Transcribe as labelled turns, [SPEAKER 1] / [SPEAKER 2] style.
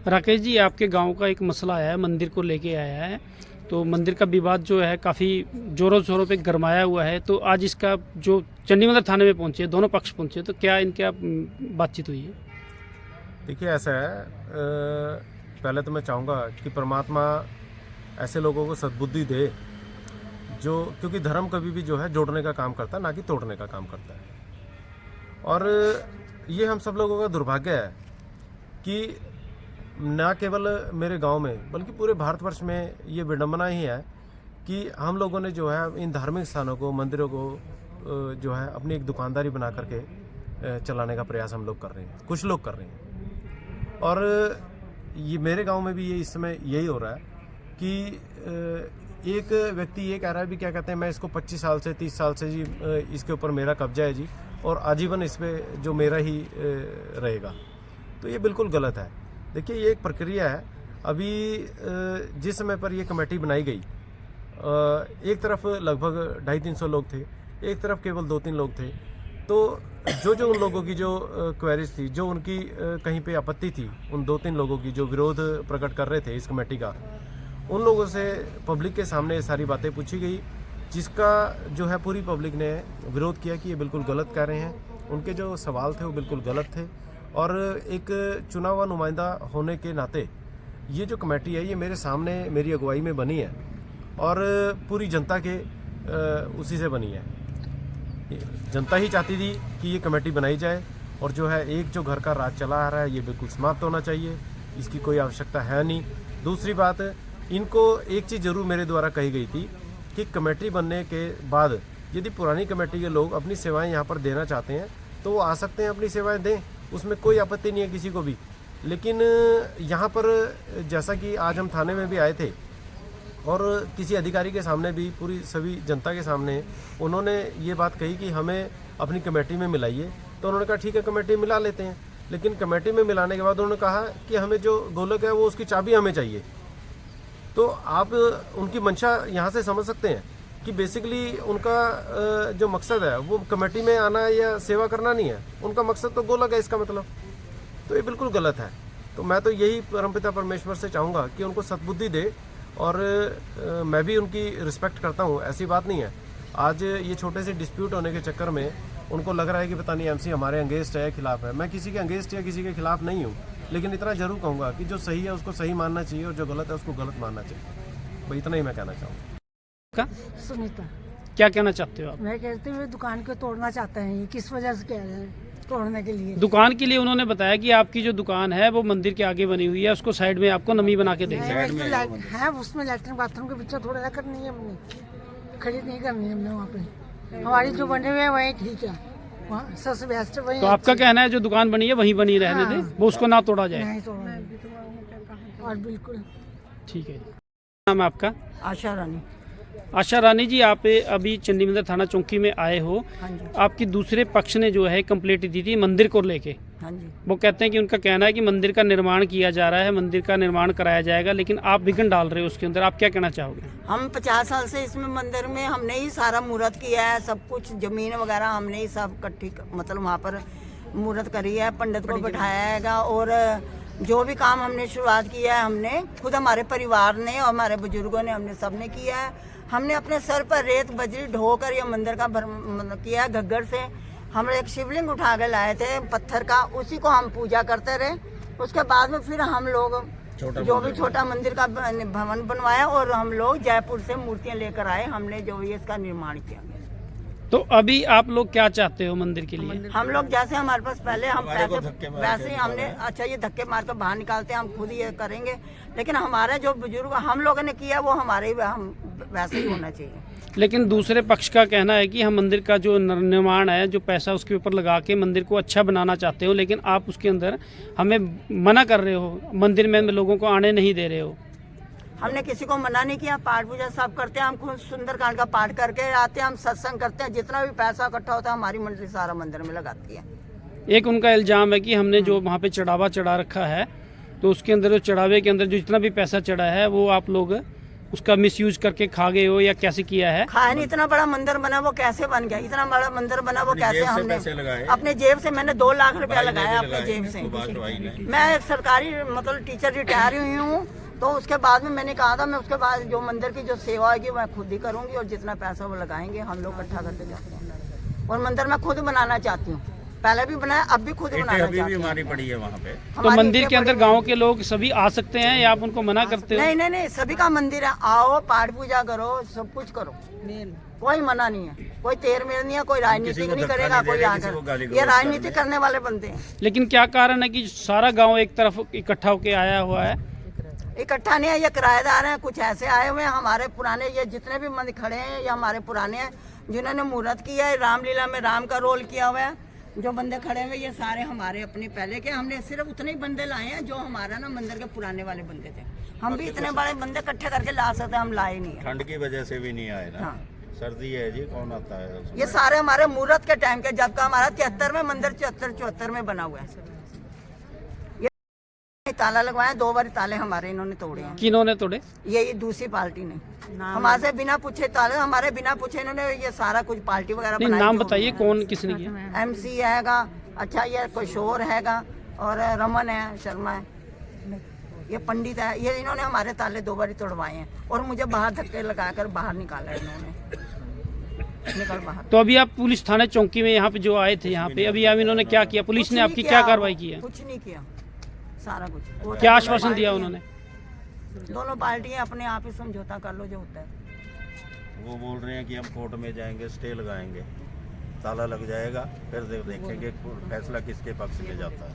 [SPEAKER 1] राकेश जी, आपके गांव का एक मसला आया है, मंदिर को लेके आया है। तो मंदिर का विवाद जो है काफ़ी जोरों शोरों पे गरमाया हुआ है। तो आज इसका जो चंडी मंदिर थाने में पहुंचे, दोनों पक्ष पहुंचे, तो क्या इनके बातचीत हुई है?
[SPEAKER 2] देखिए ऐसा है, पहले तो मैं चाहूँगा कि परमात्मा ऐसे लोगों को सद्बुद्धि दे जो, क्योंकि धर्म कभी भी जो है जोड़ने का काम करता है, ना कि तोड़ने का काम करता है। और ये हम सब लोगों का दुर्भाग्य है कि ना केवल मेरे गांव में बल्कि पूरे भारतवर्ष में ये विडंबना ही है कि हम लोगों ने जो है इन धार्मिक स्थानों को, मंदिरों को जो है अपनी एक दुकानदारी बना करके चलाने का प्रयास हम लोग कर रहे हैं, कुछ लोग कर रहे हैं। और ये मेरे गांव में भी ये इस समय यही हो रहा है कि एक व्यक्ति ये कह रहा है भी, क्या कहते हैं, मैं इसको 25 साल से 30 साल से जी इसके ऊपर मेरा कब्जा है जी, और आजीवन इस पर जो मेरा ही रहेगा। तो ये बिल्कुल गलत है। देखिए ये एक प्रक्रिया है। अभी जिस समय पर ये कमेटी बनाई गई, एक तरफ लगभग 250-300 लोग थे, एक तरफ केवल 2-3 लोग थे। तो जो उन लोगों की जो क्वेरीज थी, जो उनकी कहीं पे आपत्ति थी, उन 2-3 लोगों की जो विरोध प्रकट कर रहे थे इस कमेटी का, उन लोगों से पब्लिक के सामने ये सारी बातें पूछी गई, जिसका जो है पूरी पब्लिक ने विरोध किया कि ये बिल्कुल गलत कह रहे हैं। उनके जो सवाल थे वो बिल्कुल गलत थे। और एक चुना हुआ नुमाइंदा होने के नाते ये जो कमेटी है ये मेरे सामने मेरी अगुवाई में बनी है और पूरी जनता के उसी से बनी है। जनता ही चाहती थी कि ये कमेटी बनाई जाए, और जो है एक जो घर का राज चला आ रहा है ये बिल्कुल समाप्त होना चाहिए, इसकी कोई आवश्यकता है नहीं। दूसरी बात, इनको एक चीज़ ज़रूर मेरे द्वारा कही गई थी कि कमेटी बनने के बाद यदि पुरानी कमेटी के लोग अपनी सेवाएं यहाँ पर देना चाहते हैं तो वो आ सकते हैं, अपनी सेवाएं दें, उसमें कोई आपत्ति नहीं है किसी को भी। लेकिन यहाँ पर जैसा कि आज हम थाने में भी आए थे और किसी अधिकारी के सामने भी, पूरी सभी जनता के सामने उन्होंने ये बात कही कि हमें अपनी कमेटी में मिलाइए। तो उन्होंने कहा ठीक है, कमेटी मिला लेते हैं। लेकिन कमेटी में मिलाने के बाद उन्होंने कहा कि हमें जो गोलक है वो उसकी चाबी हमें चाहिए। तो आप उनकी मंशा यहाँ से समझ सकते हैं कि बेसिकली उनका जो मकसद है वो कमेटी में आना या सेवा करना नहीं है, उनका मकसद तो गोलक है इसका मतलब। तो ये बिल्कुल गलत है। तो मैं तो यही परमपिता परमेश्वर से चाहूँगा कि उनको सद्बुद्धि दे, और मैं भी उनकी रिस्पेक्ट करता हूँ, ऐसी बात नहीं है। आज ये छोटे से डिस्प्यूट होने के चक्कर में उनको लग रहा है कि पता नहीं एमसी हमारे अगेंस्ट है या खिलाफ है। मैं किसी के अगेंस्ट या किसी के खिलाफ नहीं हूँ, लेकिन इतना जरूर कहूँगा कि जो सही है उसको सही मानना चाहिए और जो गलत है उसको गलत मानना चाहिए। भाई इतना ही मैं कहना चाहूँगा।
[SPEAKER 3] सुनीता,
[SPEAKER 1] क्या कहना चाहते हो आप?
[SPEAKER 3] मैं कहती हूँ दुकान को तोड़ना चाहते हैं, ये किस वजह से कह रहे हैं तोड़ने के लिए?
[SPEAKER 1] दुकान के लिए उन्होंने बताया कि आपकी जो दुकान है वो मंदिर के आगे बनी हुई है, उसको साइड में आपको नमी बना के देंगे।
[SPEAKER 3] है उसमें लैट्रिन बाथरूम के पीछे थोड़ा करनी है, हमने खरीद नहीं करनी है हमने वहाँ पे। हमारी जो बने हुए हैं वही ठीक है, वहाँ सबसे बेस्ट वही।
[SPEAKER 1] तो आपका कहना है जो दुकान बनी है वहीं बनी रहने दें, वो उसको ना तोड़ा जाए?
[SPEAKER 3] नहीं तोड़ा, और बिल्कुल
[SPEAKER 1] ठीक है। नाम है आपका?
[SPEAKER 3] आशा रानी।
[SPEAKER 1] आशा रानी जी, आप अभी चंडी मंदिर थाना चौकी में आए हो।
[SPEAKER 3] हाँ जी।
[SPEAKER 1] आपकी दूसरे पक्ष ने जो है कंप्लेंट दी थी मंदिर को लेके।
[SPEAKER 3] हाँ जी।
[SPEAKER 1] वो कहते हैं कि उनका कहना है कि मंदिर का निर्माण किया जा रहा है, मंदिर का निर्माण कराया जाएगा, लेकिन आप विघ्न डाल रहे हो उसके अंदर। आप क्या कहना चाहोगे?
[SPEAKER 4] हम 50 साल से इसमें मंदिर में हमने ही सारा मुहूर्त किया है, सब कुछ जमीन वगैरह हमने ही सब इकट्ठी मतलब वहाँ पर मुहूर्त करी है, पंडित को बैठाया हैगा, और जो भी काम हमने शुरुआत किया है हमने खुद, हमारे परिवार ने और हमारे बुजुर्गों ने, हमने सबने किया है। हमने अपने सर पर रेत बजरी ढोकर ये मंदिर का किया घग्गर से। हम एक शिवलिंग उठा के लाए थे पत्थर का, उसी को हम पूजा करते रहे। उसके बाद में फिर हम लोग जो भी छोटा मंदिर का भवन बनवाया, और हम लोग जयपुर से मूर्तियां लेकर आए, हमने जो भी इसका निर्माण किया।
[SPEAKER 1] तो अभी आप लोग क्या चाहते हो मंदिर के लिए?
[SPEAKER 4] हम लोग जैसे हमारे पास पहले हम पैसे वैसे ही हमने, अच्छा ये धक्के मार कर बाहर निकालते हैं, हम खुद ये करेंगे। लेकिन हमारे जो बुजुर्ग हम लोगों ने किया वो हमारे हम वैसे ही होना चाहिए।
[SPEAKER 1] लेकिन दूसरे पक्ष का कहना है कि हम मंदिर का जो निर्माण है, जो पैसा उसके ऊपर लगा के मंदिर को अच्छा बनाना चाहते हो, लेकिन आप उसके अंदर हमें मना कर रहे हो, मंदिर में लोगों को आने नहीं दे रहे हो।
[SPEAKER 4] हमने किसी को मना नहीं किया, पाठ पूजा सब करते हैं, हम खुद सुंदरकांड का पाठ करके आते हैं, हम सत्संग करते हैं, जितना भी पैसा इकट्ठा होता है हमारी मंडली सारा मंदिर में लगाती है।
[SPEAKER 1] एक उनका इल्जाम है कि हमने जो वहाँ पे चढ़ावा चढ़ा रखा है, तो उसके अंदर जो चढ़ावे के अंदर जो जितना भी पैसा चढ़ा है वो आप लोग उसका मिसयूज करके खा गए हो या कैसे किया है?
[SPEAKER 4] खाया नहीं, इतना बड़ा मंदिर बना वो कैसे बन गया? इतना बड़ा मंदिर बना वो कैसे? हमने अपने जेब से, मैंने 2 लाख रुपया लगाया अपने जेब से। मैं एक सरकारी मतलब टीचर रिटायर हुई हूँ, तो उसके बाद में मैंने कहा था मैं उसके बाद जो मंदिर की जो सेवा होगी मैं खुद ही करूंगी, और जितना पैसा वो लगाएंगे हम लोग इकट्ठा करके जाते हैं। और मंदिर मैं खुद बनाना चाहती हूँ, पहले भी बनाया, अब भी खुद बनाना चाहती हूँ।
[SPEAKER 5] हमारी पड़ी है वहाँ पे।
[SPEAKER 1] तो मंदिर के अंदर गांव के लोग सभी आ सकते हैं या आप उनको मना करते हो?
[SPEAKER 4] नहीं नहीं नहीं, सभी का मंदिर है, आओ पाठ पूजा करो, सब कुछ करो, कोई मना नहीं है, कोई तेर मेर नहीं है, कोई राजनीति नहीं करेगा, कोई आकर ये राजनीति करने वाले बनते हैं।
[SPEAKER 1] लेकिन क्या कारण है कि सारा गांव एक तरफ इकट्ठा होके आया हुआ है?
[SPEAKER 4] इकट्ठा नहीं है, ये किराएदार हैं, कुछ ऐसे आए हुए हैं हमारे पुराने, ये जितने भी मंदिर खड़े हैं ये हमारे पुराने हैं, जिन्होंने मुहूर्त किया है, रामलीला में राम का रोल किया हुआ है। जो बंदे खड़े हुए ये सारे हमारे अपने पहले के, हमने सिर्फ उतने ही बंदे लाए हैं जो हमारा ना मंदिर के पुराने वाले बंदे थे। हम भी इतने बड़े बंदे इकट्ठे करके ला सकते, हम लाए नहीं है।
[SPEAKER 5] ठंड की वजह से भी नहीं आए ना।
[SPEAKER 4] हाँ।
[SPEAKER 5] सर्दी है जी, कौन आता है?
[SPEAKER 4] ये सारे हमारे मुहूर्त के टाइम के, जबकि हमारा 73 में मंदिर 74 में बना हुआ है। ये ताला लगवाया, 2 बार ताले हमारे इन्होंने तोड़े हैं।
[SPEAKER 1] किन्होंने तोड़े?
[SPEAKER 4] ये दूसरी पार्टी ने हमारे से बिना पूछे ताले, हमारे बिना पूछे इन्होंने ये सारा कुछ पार्टी वगैरह
[SPEAKER 1] नहीं,
[SPEAKER 4] बनाई
[SPEAKER 1] नाम
[SPEAKER 4] थी।
[SPEAKER 1] बताइए कौन किसने किया?
[SPEAKER 4] MC हैगा, अच्छा ये किशोर हैगा, और रमन है, शर्मा है, ये पंडित है, ये इन्होंने हमारे ताले 2 बार तोड़वाए हैं, और मुझे बाहर धक्के लगाकर बाहर निकाला है इन्होंने। निकल बाहर।
[SPEAKER 1] तो अभी आप पुलिस थाने चौकी में यहाँ पे जो आए थे यहाँ पे, अभी अब इन्होंने क्या किया? पुलिस
[SPEAKER 4] कुछ
[SPEAKER 1] ने
[SPEAKER 4] नहीं
[SPEAKER 1] आपकी
[SPEAKER 4] किया,
[SPEAKER 1] क्या कार्रवाई की है?
[SPEAKER 4] कुछ नहीं किया, सारा कुछ। वो
[SPEAKER 1] क्या
[SPEAKER 4] तो
[SPEAKER 1] आश्वासन दिया
[SPEAKER 4] पार्टी है।
[SPEAKER 1] उन्होंने?
[SPEAKER 4] दोनों पार्टियां अपने आप ही समझौता कर लो, जो होता है।
[SPEAKER 5] वो बोल रहे हैं कि हम कोर्ट में जाएंगे, स्टे लगाएंगे, ताला लग जाएगा, फिर देखेंगे फैसला किसके पक्ष में जाता है।